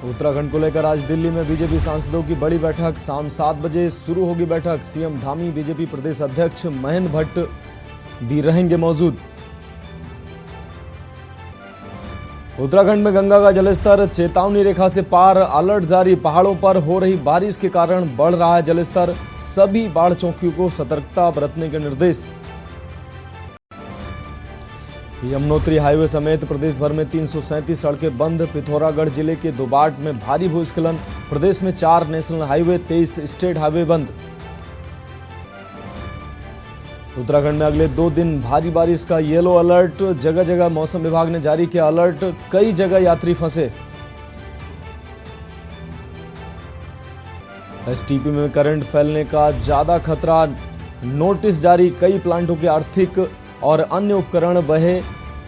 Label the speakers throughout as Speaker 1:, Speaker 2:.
Speaker 1: उत्तराखंड को लेकर आज दिल्ली में बीजेपी सांसदों की बड़ी बैठक। शाम 7 बजे शुरू होगी बैठक। सीएम धामी, बीजेपी प्रदेश अध्यक्ष महेंद्र भट्ट भी रहेंगे मौजूद। उत्तराखंड में गंगा का जलस्तर चेतावनी रेखा से पार, अलर्ट जारी। पहाड़ों पर हो रही बारिश के कारण बढ़ रहा है जलस्तर। सभी बाढ़ चौकियों को सतर्कता बरतने के निर्देश। यमुनोत्री हाईवे समेत प्रदेश भर में 337 सड़कें बंद। पिथौरागढ़ जिले के दोबाट में भारी भूस्खलन। प्रदेश में 4 नेशनल हाईवे, 23 स्टेट हाईवे बंद। उत्तराखंड में अगले 2 दिन भारी बारिश का येलो अलर्ट। जगह जगह मौसम विभाग ने जारी किया अलर्ट। कई जगह यात्री फंसे। एसटीपी में करंट फैलने का ज्यादा खतरा। नोटिस जारी। कई प्लांटों के आर्थिक और अन्य उपकरण बहे।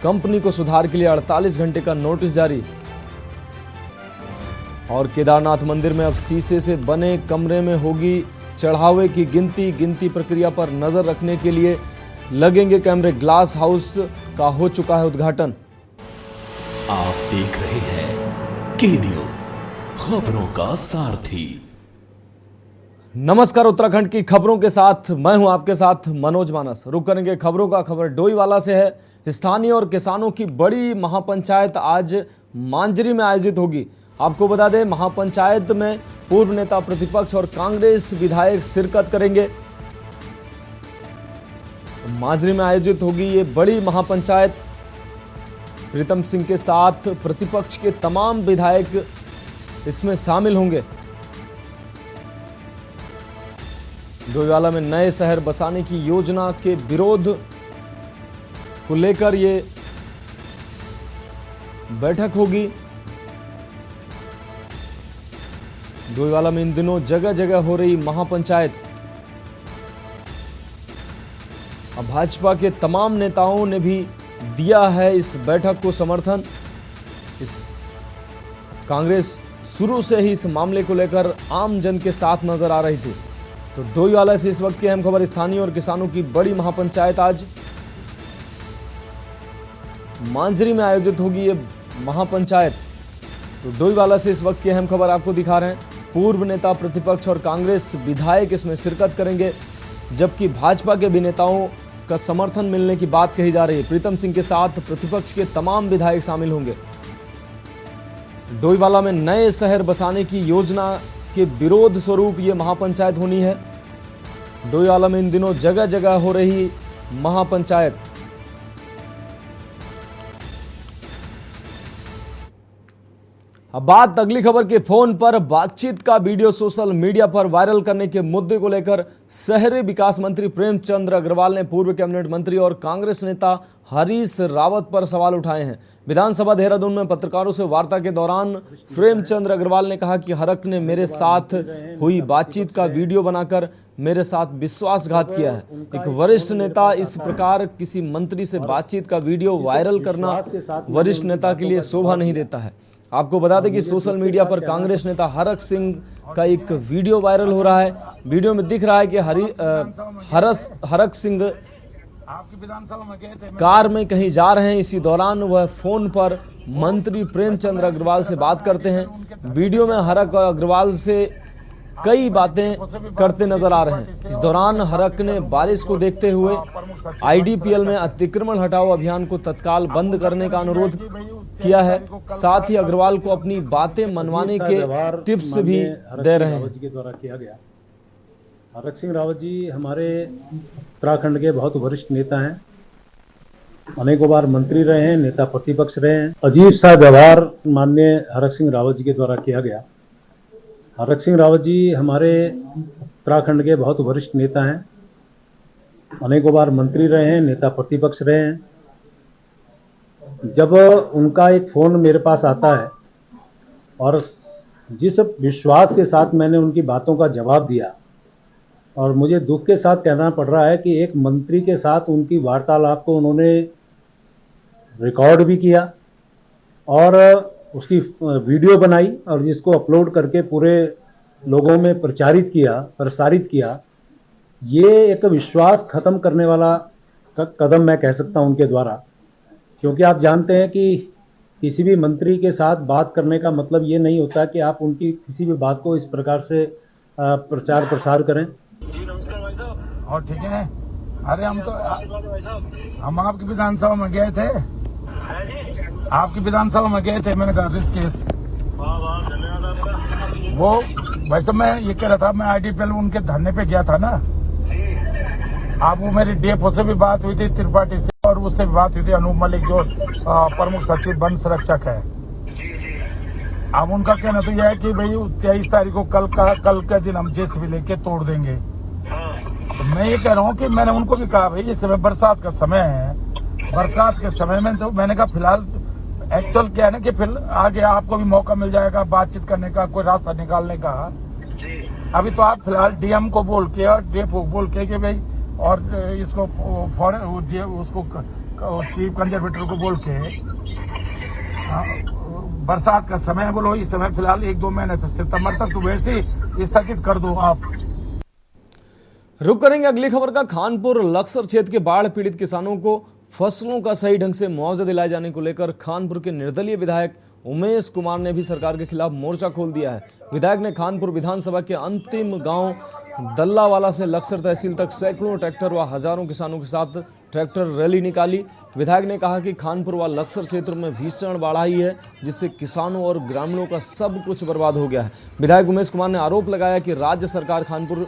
Speaker 1: कंपनी को सुधार के लिए 48 घंटे का नोटिस जारी। और केदारनाथ मंदिर में अब शीशे से बने कमरे में होगी चढ़ावे की गिनती प्रक्रिया पर नजर रखने के लिए लगेंगे कैमरे। ग्लास हाउस का हो चुका है उद्घाटन।
Speaker 2: आप देख रहे हैं के न्यूज, खबरों का सारथी।
Speaker 1: नमस्कार, उत्तराखंड की खबरों के साथ मैं हूं आपके साथ मनोज मानस। रुक करेंगे खबरों का। खबर डोईवाला से है। स्थानीय और किसानों की बड़ी महापंचायत आज मांजरी में आयोजित होगी। आपको बता दें, महापंचायत में पूर्व नेता प्रतिपक्ष और कांग्रेस विधायक शिरकत करेंगे। मांजरी में आयोजित होगी ये बड़ी महापंचायत। प्रीतम सिंह के साथ प्रतिपक्ष के तमाम विधायक इसमें शामिल होंगे। डोईवाला में नए शहर बसाने की योजना के विरोध को लेकर ये बैठक होगी। डोईवाला में इन दिनों जगह जगह हो रही महापंचायत। अब भाजपा के तमाम नेताओं ने भी दिया है इस बैठक को समर्थन। इस कांग्रेस शुरू से ही इस मामले को लेकर आम जन के साथ नजर आ रही थी। तो डोईवाला से इस वक्त की अहम खबर। स्थानीय और किसानों की बड़ी महापंचायत आज मांजरी में आयोजित होगी ये महापंचायत। तो डोईवाला से इस वक्त की अहम खबर आपको दिखा रहे हैं। पूर्व नेता प्रतिपक्ष और कांग्रेस विधायक इसमें शिरकत करेंगे, जबकि भाजपा के भी नेताओं का समर्थन मिलने की बात कही जा रही है। प्रीतम सिंह के साथ प्रतिपक्ष के तमाम विधायक शामिल होंगे। डोईवाला में नए शहर बसाने की योजना के विरोध स्वरूप ये महापंचायत होनी है। डोईवाला में इन दिनों जगह जगह हो रही महापंचायत। अब बात अगली खबर के। फोन पर बातचीत का वीडियो सोशल मीडिया पर वायरल करने के मुद्दे को लेकर शहरी विकास मंत्री प्रेमचंद अग्रवाल ने पूर्व कैबिनेट मंत्री और कांग्रेस नेता हरीश रावत पर सवाल उठाए हैं। विधानसभा देहरादून में पत्रकारों से वार्ता के दौरान प्रेमचंद अग्रवाल ने कहा कि हरक ने मेरे साथ हुई बातचीत का वीडियो बनाकर मेरे साथ विश्वासघात किया है। एक वरिष्ठ नेता इस प्रकार किसी मंत्री से बातचीत का वीडियो वायरल करना वरिष्ठ नेता के लिए शोभा नहीं देता है। आपको बता दें कि सोशल मीडिया पर कांग्रेस नेता हरक सिंह का एक वीडियो वायरल हो रहा है। वीडियो में दिख रहा है कि हरक सिंह कार में कहीं जा रहे हैं। इसी दौरान वह फोन पर मंत्री प्रेमचंद अग्रवाल से बात करते हैं। वीडियो में हरक और अग्रवाल से कई बातें करते नजर आ रहे हैं। इस दौरान हरक ने बारिश को देखते हुए आईडीपीएल में अतिक्रमण हटाओ अभियान को तत्काल बंद करने का अनुरोध किया है। साथ ही अग्रवाल को अपनी बातें मनवाने के टिप्स भी दे रहे हैं।
Speaker 3: हरक सिंह रावत जी हमारे उत्तराखंड के बहुत वरिष्ठ नेता हैं। अनेकों बार मंत्री रहे हैं, नेता प्रतिपक्ष रहे हैं। अजीब सा व्यवहार माननीय हरक सिंह रावत जी के द्वारा किया गया। हरक सिंह रावत जी हमारे उत्तराखंड के बहुत वरिष्ठ नेता हैं। अनेकों बार मंत्री रहे हैं, नेता प्रतिपक्ष रहे हैं। जब उनका एक फ़ोन मेरे पास आता है और जिस विश्वास के साथ मैंने उनकी बातों का जवाब दिया, और मुझे दुख के साथ कहना पड़ रहा है कि एक मंत्री के साथ उनकी वार्तालाप को उन्होंने रिकॉर्ड भी किया और उसकी वीडियो बनाई और जिसको अपलोड करके पूरे लोगों में प्रसारित किया। ये एक विश्वास खत्म करने वाला कदम मैं कह सकता हूं उनके द्वारा, क्योंकि आप जानते हैं कि किसी भी मंत्री के साथ बात करने का मतलब ये नहीं होता कि आप उनकी किसी भी बात को इस प्रकार से प्रचार प्रसार करें।
Speaker 4: जी नमस्कार भाई साहब।
Speaker 5: और ठीक है। अरे हम तो
Speaker 4: आशीर्वाद है भाई साहब।
Speaker 5: हम आपकी विधानसभा में गए थे,
Speaker 4: है जी।
Speaker 5: आपकी विधानसभा में गए थे। मैंने कहा ऋषिकेश,
Speaker 4: वाह वाह धन्यवाद आपका।
Speaker 5: वो भाई साहब मैं ये कह रहा था, मैं IDPL उनके धरने पे गया था ना।
Speaker 4: जी
Speaker 5: आप वो मेरी DFO से भी बात हुई थी, त्रिपाठी से, और उससे भी बात हुई थी, अनूप मलिक जो प्रमुख सचिव वन संरक्षक है।
Speaker 4: जी जी।
Speaker 5: अब उनका कहना तो यह है कि भाई 23 तारीख को कल के दिन हम JCB लेके तोड़ देंगे।
Speaker 4: हाँ
Speaker 5: तो मैं ये कह रहा हूँ कि मैंने उनको भी कहा भाई इस समय बरसात का समय है, बरसात के समय में तो मैंने कहा फिलहाल एक्चुअल क्या है ना कि फिर आगे आपको भी मौका मिल जाएगा बातचीत करने का, कोई रास्ता निकालने का।
Speaker 4: जी
Speaker 5: अभी तो आप फिलहाल DM को बोल के और DFO को बोल के कि भाई, और इसको उसको चीफ कंजर्वेटर को बोल के, बरसात का समय है, बोलो इस समय फिलहाल 1-2 महीने से सितंबर तक तो वैसे ही स्थगित कर दो आप।
Speaker 1: रुक करेंगे अगली खबर का। खानपुर लक्सर क्षेत्र के बाढ़ पीड़ित किसानों को फसलों का सही ढंग से मुआवजा दिलाए जाने को लेकर खानपुर के निर्दलीय विधायक उमेश कुमार ने भी सरकार के खिलाफ मोर्चा खोल दिया है। विधायक ने खानपुर विधानसभा के अंतिम गांव दल्लावाला से लक्सर तहसील तक सैकड़ों ट्रैक्टर व हजारों किसानों के साथ ट्रैक्टर रैली निकाली। विधायक ने कहा कि खानपुर व लक्सर क्षेत्र में भीषण बाढ़ आई है, जिससे किसानों और ग्रामीणों का सब कुछ बर्बाद हो गया है। विधायक उमेश कुमार ने आरोप लगाया कि राज्य सरकार खानपुर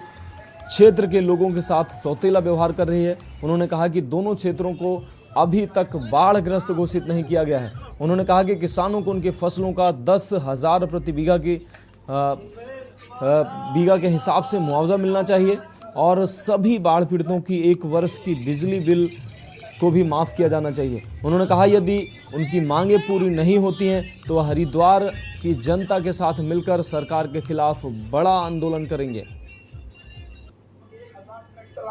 Speaker 1: क्षेत्र के लोगों के साथ सौतेला व्यवहार कर रही है। उन्होंने कहा कि दोनों क्षेत्रों को अभी तक बाढ़ग्रस्त घोषित नहीं किया गया है। उन्होंने कहा कि किसानों को उनके फसलों का 10,000 प्रति बीघा के हिसाब से मुआवजा मिलना चाहिए और सभी बाढ़ पीड़ितों की 1 वर्ष की बिजली बिल को भी माफ़ किया जाना चाहिए। उन्होंने कहा यदि उनकी मांगें पूरी नहीं होती हैं तो वह हरिद्वार की जनता के साथ मिलकर सरकार के खिलाफ बड़ा आंदोलन करेंगे।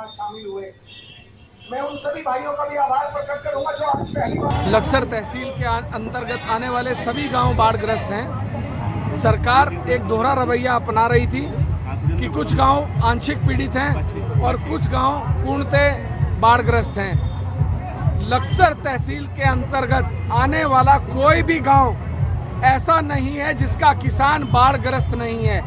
Speaker 6: शामिल हुए, मैं उन सभी भाइयों का भी आभार प्रकट करूंगा जो आज पहली बार लक्सर तहसील के अंतर्गत आने वाले सभी गांव बाढ़ग्रस्त हैं। सरकार एक दोहरा रवैया अपना रही थी कि कुछ गांव आंशिक पीड़ित हैं और कुछ गांव पूर्णतः बाढ़ग्रस्त हैं। लक्सर तहसील के अंतर्गत आने वाला कोई भी गांव ऐसा नहीं है जिसका किसान बाढ़ग्रस्त नहीं है।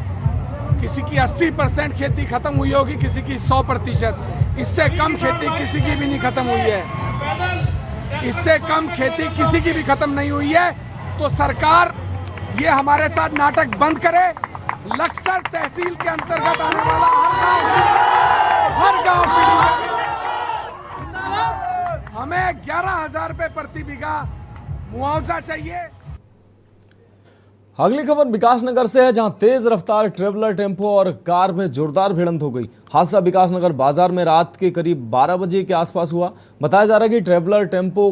Speaker 6: किसी की 80% खेती खत्म हुई होगी, किसी की 100%। इससे कम खेती किसी की भी नहीं खत्म हुई है, इससे कम खेती किसी की भी खत्म नहीं हुई है। तो सरकार ये हमारे साथ नाटक बंद करे। लक्सर तहसील के अंतर्गत आने वाला हर गांव पीड़ित, हमें 11,000 रुपये प्रति बीघा मुआवजा चाहिए।
Speaker 1: अगली खबर विकासनगर से है, जहां तेज रफ्तार ट्रेवलर टेम्पो और कार में जोरदार भिड़ंत हो गई। हादसा विकासनगर बाजार में रात के करीब 12 बजे के आसपास हुआ। बताया जा रहा है कि ट्रेवलर टेम्पो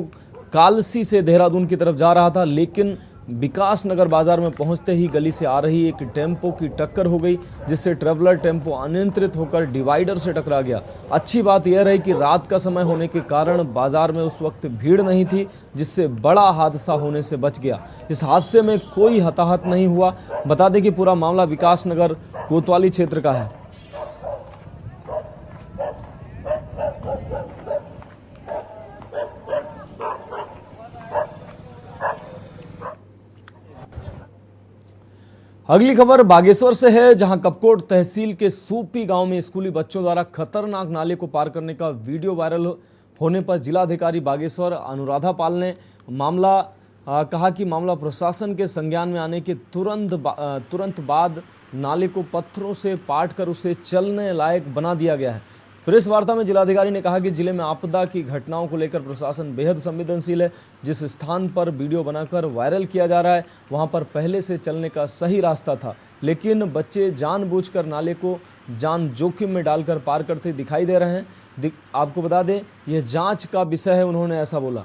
Speaker 1: कालसी से देहरादून की तरफ जा रहा था, लेकिन विकासनगर बाजार में पहुंचते ही गली से आ रही एक टेम्पो की टक्कर हो गई, जिससे ट्रेवलर टेम्पो अनियंत्रित होकर डिवाइडर से टकरा गया। अच्छी बात यह रही कि रात का समय होने के कारण बाजार में उस वक्त भीड़ नहीं थी, जिससे बड़ा हादसा होने से बच गया। इस हादसे में कोई हताहत नहीं हुआ। बता दें कि पूरा मामला विकासनगर कोतवाली क्षेत्र का है। अगली खबर बागेश्वर से है, जहां कपकोट तहसील के सूपी गांव में स्कूली बच्चों द्वारा खतरनाक नाले को पार करने का वीडियो वायरल होने पर जिलाधिकारी बागेश्वर अनुराधा पाल ने कहा कि मामला प्रशासन के संज्ञान में आने के तुरंत बाद नाले को पत्थरों से पाट कर उसे चलने लायक बना दिया गया है। प्रेस वार्ता में जिलाधिकारी ने कहा कि जिले में आपदा की घटनाओं को लेकर प्रशासन बेहद संवेदनशील है। जिस स्थान पर वीडियो बनाकर वायरल किया जा रहा है वहां पर पहले से चलने का सही रास्ता था, लेकिन बच्चे जानबूझकर नाले को जान जोखिम में डालकर पार करते दिखाई दे रहे हैं। आपको बता दें यह जांच का विषय है, उन्होंने ऐसा बोला।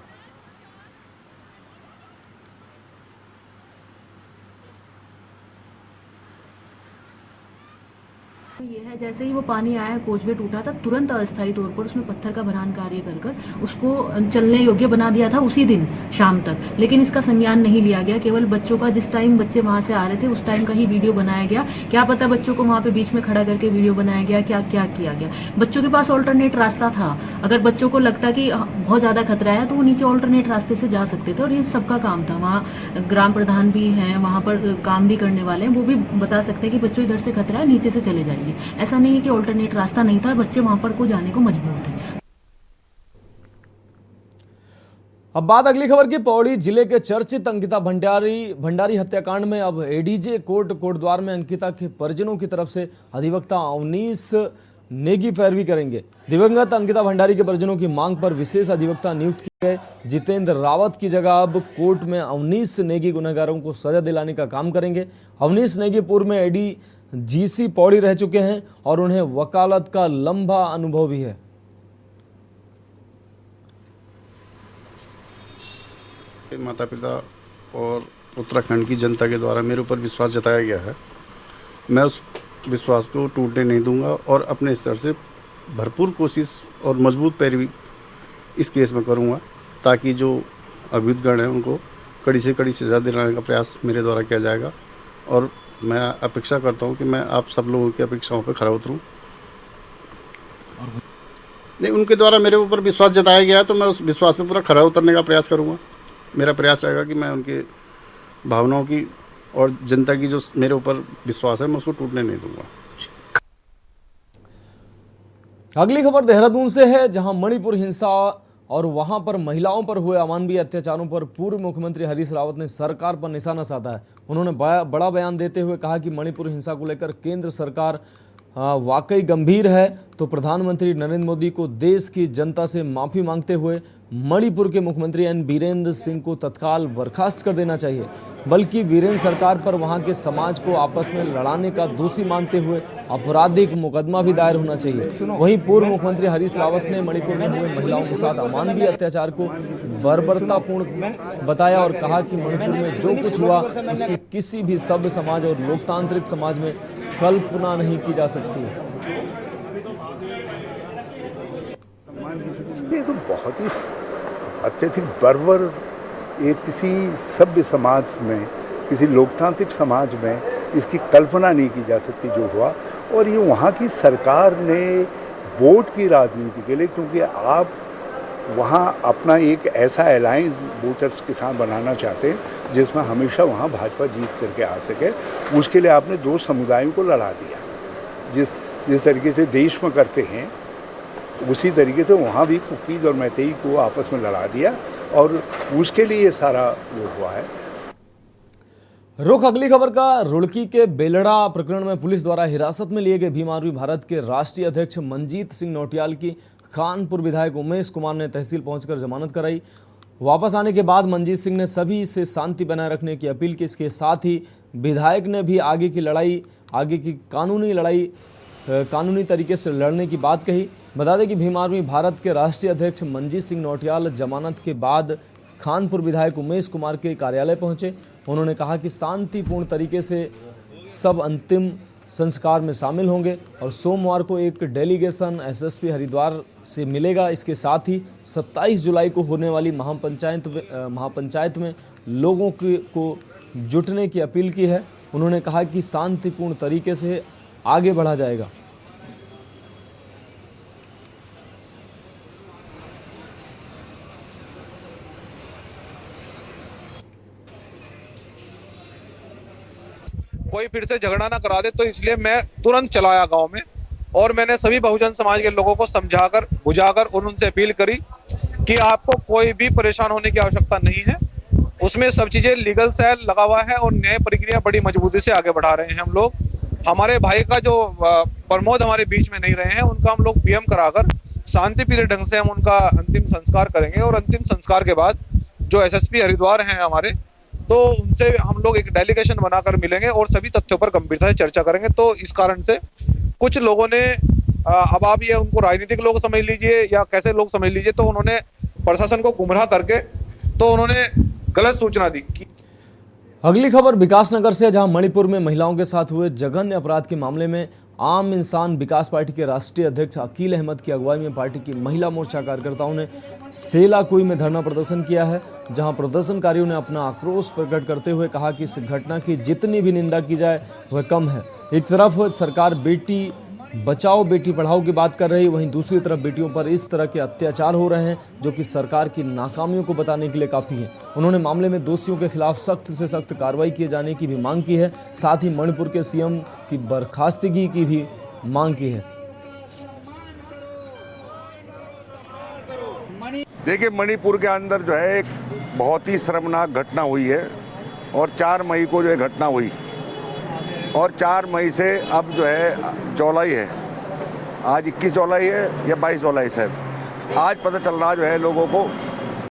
Speaker 7: तो ये है, जैसे ही वो पानी आया, कोचवे टूटा था, तुरंत अस्थायी तौर पर उसमें पत्थर का भरान कार्य कर उसको चलने योग्य बना दिया था उसी दिन शाम तक। लेकिन इसका संज्ञान नहीं लिया गया। केवल बच्चों का, जिस टाइम बच्चे वहां से आ रहे थे उस टाइम का ही वीडियो बनाया गया। क्या पता बच्चों को वहां पे बीच में खड़ा करके वीडियो बनाया गया, क्या क्या किया गया। बच्चों के पास ऑल्टरनेट रास्ता था। अगर बच्चों को लगता कि बहुत ज्यादा खतरा है तो वो नीचे ऑल्टरनेट रास्ते से जा सकते थे, और ये सबका काम था। वहाँ ग्राम प्रधान भी हैं, वहाँ पर काम भी करने वाले हैं, वो भी बता सकते हैं कि बच्चों इधर से खतरा है, नीचे से चले जाइए। ऐसा नहीं है कि ऑल्टरनेट रास्ता नहीं था, बच्चे वहां पर को जाने को मजबूर थे।
Speaker 1: अब बात अगली खबर की। पौड़ी जिले के चर्चित अंकिता भंडारी हत्याकांड में अब एडीजे कोटद्वार में अंकिता के परिजनों की तरफ से अधिवक्ता अवनीश नेगी पैरवी करेंगे। दिवंगत अंकिता भंडारी के परिजनों की मांग पर विशेष अधिवक्ता नियुक्त किए गए जितेंद्र रावत की जगह अब कोर्ट में अवनीश नेगी गुनहगारों को सजा दिलाने का काम करेंगे। अवनीश नेगी पूर्व में एडीजीसी पौड़ी रह चुके हैं और उन्हें वकालत का लंबा अनुभव भी है।
Speaker 8: माता पिता और उत्तराखंड की जनता के द्वारा मेरे ऊपर विश्वास जताया गया है। मैं उस विश्वास को टूटने नहीं दूंगा और अपने स्तर से भरपूर कोशिश और मजबूत पैरवी इस केस में करूंगा, ताकि जो अभियुक्तगण हैं उनको कड़ी से कड़ी सजा दिलाने का प्रयास मेरे द्वारा किया जाएगा। और मैं अपेक्षा करता हूं कि मैं आप सब लोगों की अपेक्षाओं पर खरा उतरूं। नहीं, उनके द्वारा मेरे ऊपर विश्वास जताया गया है तो मैं उस विश्वास पर पूरा खरा उतरने का प्रयास करूंगा। मेरा प्रयास रहेगा कि मैं उनके भावनाओं की और जनता की जो मेरे ऊपर विश्वास है मैं उसको टूटने नहीं दूंगा।
Speaker 1: अगली खबर देहरादून से है, जहां मणिपुर हिंसा और वहां पर महिलाओं पर हुए अमानवीय अत्याचारों पर पूर्व मुख्यमंत्री हरीश रावत ने सरकार पर निशाना साधा है। उन्होंने बड़ा बयान देते हुए कहा कि मणिपुर हिंसा को लेकर केंद्र सरकार वाकई गंभीर है, तो प्रधानमंत्री नरेंद्र मोदी को देश की जनता से माफी मांगते हुए मणिपुर के मुख्यमंत्री एन बीरेंद्र सिंह को तत्काल बर्खास्त कर देना चाहिए, बल्कि बीरेंद्र सरकार पर वहां के समाज को आपस में लड़ाने का दोषी मानते हुए आपराधिक मुकदमा भी दायर होना चाहिए। वहीं पूर्व मुख्यमंत्री हरीश रावत ने मणिपुर में हुए महिलाओं के साथ अमानवीय अत्याचार को बर्बरतापूर्ण बताया और कहा कि मणिपुर में जो कुछ हुआ उसकी किसी भी सभ्य समाज और लोकतांत्रिक समाज में कल्पना नहीं की जा सकती।
Speaker 9: ये तो बहुत ही अत्यधिक बर्बर, ये किसी सभ्य समाज में, किसी लोकतांत्रिक समाज में इसकी कल्पना नहीं की जा सकती जो हुआ। और ये वहाँ की सरकार ने वोट की राजनीति के लिए, क्योंकि आप वहाँ अपना एक ऐसा अलायंस वोटर्स के साथ बनाना चाहते हैं जिसमें हमेशा वहाँ भाजपा जीत करके आ सके, उसके लिए आपने दो समुदायों को लड़ा दिया। जिस तरीके से देश में करते हैं उसी तरीके से वहाँ भी कुकीज़ और मैतेई को आपस में लड़ा दिया, और उसके लिए ये सारा वो हुआ है।
Speaker 1: रुख अगली खबर का। रुड़की के बेलड़ा प्रकरण में पुलिस द्वारा हिरासत में लिए गए भीम आर्मी भारत के राष्ट्रीय अध्यक्ष मंजीत सिंह नौटियाल की खानपुर विधायक उमेश कुमार ने तहसील पहुंचकर जमानत कराई। वापस आने के बाद मंजीत सिंह ने सभी से शांति बनाए रखने की अपील की। इसके साथ ही विधायक ने भी आगे की कानूनी तरीके से लड़ने की बात कही। बता दें कि भीम आर्मी भारत के राष्ट्रीय अध्यक्ष मंजीत सिंह नौटियाल जमानत के बाद खानपुर विधायक उमेश कुमार के कार्यालय पहुंचे। उन्होंने कहा कि शांतिपूर्ण तरीके से सब अंतिम संस्कार में शामिल होंगे और सोमवार को एक डेलीगेशन एसएसपी हरिद्वार से मिलेगा। इसके साथ ही 27 जुलाई को होने वाली महापंचायत में लोगों को जुटने की अपील की है। उन्होंने कहा कि शांतिपूर्ण तरीके से आगे बढ़ा जाएगा।
Speaker 10: कोई फिर से झगड़ा ना करा दे, तो इसलिए मैं तुरंत चला आया गांव में और मैंने सभी बहुजन समाज के लोगों को समझाकर बुझाकर और उनसे अपील करी कि आपको कोई भी परेशान होने की आवश्यकता नहीं है। उसमें सब चीजें लीगल सेल लगा हुआ है और न्याय प्रक्रिया बड़ी मजबूती से आगे बढ़ा रहे हैं हम लोग। हमारे भाई का जो प्रमोद हमारे बीच में नहीं रहे हैं, उनका हम लोग पीएम कराकर शांतिप्रिय ढंग से हम उनका अंतिम संस्कार करेंगे। और अंतिम संस्कार के बाद जो एसएसपी हरिद्वार हैं हमारे, तो उनसे हम लोग एक डेलीगेशन बनाकर मिलेंगे और सभी तथ्यों पर गंभीरता से चर्चा करेंगे। तो इस कारण से कुछ लोगों ने, अब आप ये उनको राजनीतिक लोग समझ लीजिए या कैसे लोग समझ लीजिए, तो उन्होंने प्रशासन को गुमराह करके तो उन्होंने गलत सूचना दी।
Speaker 1: अगली खबर विकासनगर से, जहां मणिपुर में महिलाओं के साथ हुए जघन्य अपराध के मामले में आम इंसान विकास पार्टी के राष्ट्रीय अध्यक्ष अकील अहमद की अगुवाई में पार्टी की महिला मोर्चा कार्यकर्ताओं ने सेलाकुई में धरना प्रदर्शन किया है, जहां प्रदर्शनकारियों ने अपना आक्रोश प्रकट करते हुए कहा कि इस घटना की जितनी भी निंदा की जाए वह कम है। एक तरफ सरकार बेटी बचाओ बेटी पढ़ाओ की बात कर रही, वहीं दूसरी तरफ बेटियों पर इस तरह के अत्याचार हो रहे हैं जो कि सरकार की नाकामियों को बताने के लिए काफ़ी है। उन्होंने मामले में दोषियों के खिलाफ सख्त से सख्त कार्रवाई किए जाने की भी मांग की है। साथ ही मणिपुर के सीएम की बर्खास्तगी की भी मांग की है।
Speaker 11: देखिए, मणिपुर के अंदर जो है एक बहुत ही शर्मनाक घटना हुई है और 4 मई को जो है घटना हुई और 4 मई से अब जो है जुलाई है, आज 21 जुलाई है या 22 जुलाई शायद। आज पता चल रहा जो है लोगों को,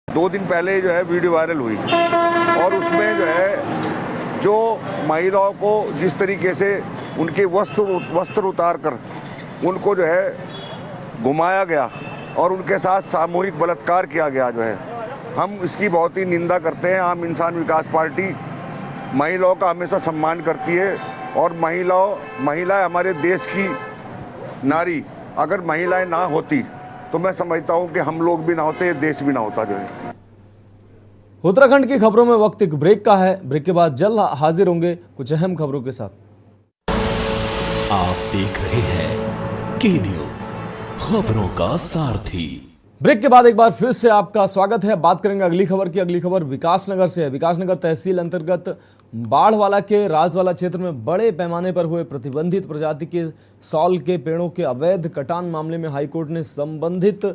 Speaker 11: 2 दिन पहले जो है वीडियो वायरल हुई और उसमें जो है जो महिलाओं को जिस तरीके से उनके वस्त्र उतार कर उनको जो है घुमाया गया और उनके साथ सामूहिक बलात्कार किया गया जो है, हम इसकी बहुत ही निंदा करते हैं। आम इंसान विकास पार्टी महिलाओं का हमेशा सम्मान करती है और महिलाएं हमारे देश की नारी, अगर महिलाएं ना होती तो मैं समझता हूं कि हम लोग भी ना होते, देश भी ना होता जो है।
Speaker 1: उत्तराखंड की खबरों में वक्त एक ब्रेक का है। ब्रेक के बाद जल्द हाजिर होंगे कुछ अहम खबरों के साथ।
Speaker 2: आप देख रहे हैं के न्यूज, खबरों का सारथी।
Speaker 1: ब्रेक के बाद एक बार फिर से आपका स्वागत है। बात करेंगे अगली खबर की। अगली खबर विकासनगर से है। विकासनगर तहसील अंतर्गत बाढ़वाला के राजवाला क्षेत्र में बड़े पैमाने पर हुए प्रतिबंधित प्रजाति के साल के पेड़ों के अवैध कटान मामले में हाईकोर्ट ने संबंधित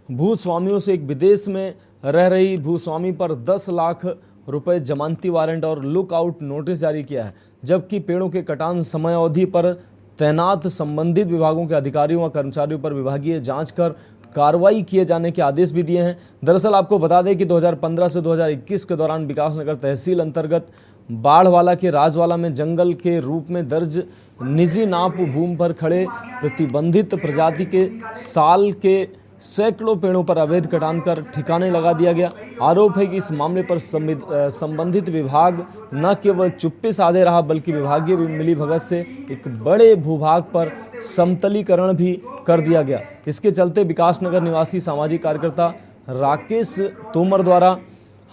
Speaker 1: भूस्वामियों से एक विदेश में रह रही भूस्वामी पर 10 लाख रुपए जमानती वारंट और लुकआउट नोटिस जारी किया है, जबकि पेड़ों के कटान समयावधि पर तैनात संबंधित विभागों के अधिकारियों व कर्मचारियों पर विभागीय जांच कर कार्रवाई किए जाने के आदेश भी दिए हैं। दरअसल आपको बता दें कि 2015 से 2021 के दौरान विकासनगर तहसील अंतर्गत बाढ़वाला के राजवाला में जंगल के रूप में दर्ज निजी नाप भूमि पर खड़े प्रतिबंधित प्रजाति के साल के सैकड़ों पेड़ों पर अवैध कटान कर ठिकाने लगा दिया गया। आरोप है कि इस मामले पर संबंधित विभाग न केवल चुप्पी साधे रहा बल्कि विभागीय मिलीभगत से एक बड़े भूभाग पर समतलीकरण भी कर दिया गया। इसके चलते विकासनगर निवासी सामाजिक कार्यकर्ता राकेश तोमर द्वारा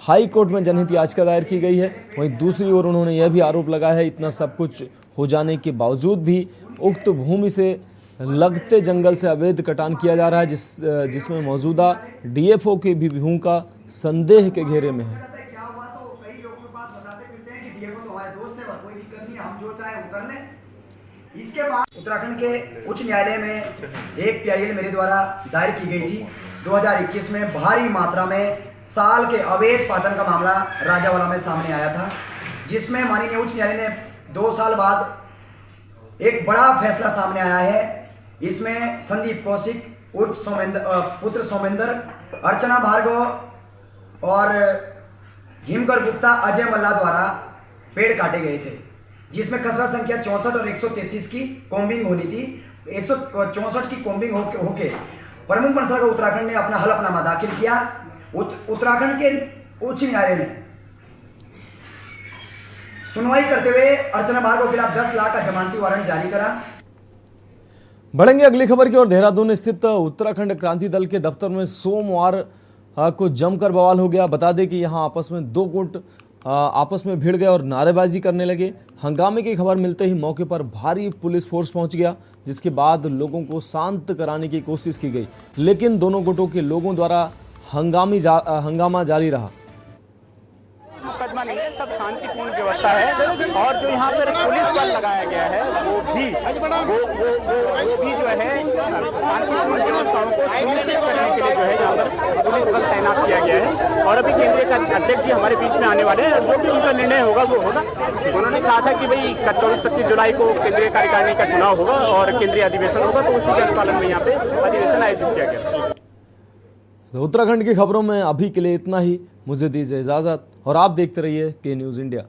Speaker 1: हाई कोर्ट में जनहित याचिका दायर की गई है। वहीं दूसरी ओर उन्होंने यह भी आरोप लगाया है इतना सब कुछ हो जाने के बावजूद भी उक्त भूमि से लगते जंगल से अवैध कटान किया जा रहा है, जिसमें मौजूदा डीएफओ की भी भूमिका संदेह के घेरे में है।
Speaker 12: इसके बाद उत्तराखंड के उच्च न्यायालय में एक PIL मेरे द्वारा दायर की गई थी। 2021 में भारी मात्रा में साल के अवैध पातन का मामला राजावाला में सामने आया था, जिसमें माननीय उच्च न्यायालय ने 2 साल बाद एक बड़ा फैसला सामने आया है। इसमें संदीप कौशिक उर्फ पुत्र सोमेंद्र, अर्चना भार्गव और हिमकर गुप्ता, अजय मल्ला द्वारा पेड़ काटे गए थे, जिसमें खसरा संख्या 64 और 133 की कॉम्बिंग होनी थी। 164 की कॉम्बिंग होके प्रमुख मंत्रालय उत्तराखंड ने अपना हलफनामा दाखिल किया। उत्तराखंड के उच्च न्यायालय ने सुनवाई करते हुए अर्चना भार्गव के खिलाफ 10 लाख का जमानती वारंट जारी करा।
Speaker 1: बढ़ेंगे अगली खबर की ओर। देहरादून स्थित उत्तराखंड क्रांति दल के दफ्तर में सोमवार को जमकर बवाल हो गया। बता दें कि यहां आपस में 2 गुट आपस में भिड़ गए और नारेबाजी करने लगे। हंगामे की खबर मिलते ही मौके पर भारी पुलिस फोर्स पहुंच गया, जिसके बाद लोगों को शांत कराने की कोशिश की गई, लेकिन दोनों गुटों के लोगों द्वारा हंगामा जारी रहा।
Speaker 13: मुकदमा नहीं है, सब शांतिपूर्ण व्यवस्था है और जो यहाँ पर पुलिस बल लगाया गया है वो भी जो है शांतिपूर्ण व्यवस्थाओं को सुनिश्चित करने के लिए जो है यहाँ पर पुलिस बल तैनात किया गया है। और अभी केंद्रीय अध्यक्ष जी हमारे बीच में आने वाले हैं, जो भी उनका निर्णय होगा वो होगा। उन्होंने कहा था कि भाई 24-25 जुलाई को केंद्रीय कार्यकारिणी का चुनाव होगा और केंद्रीय अधिवेशन होगा, तो उसी के अनुपालन में यहाँ पे अधिवेशन आयोजित किया गया।
Speaker 1: तो उत्तराखंड की खबरों में अभी के लिए इतना ही। मुझे दीजिए इजाजत और आप देखते रहिए के न्यूज़ इंडिया।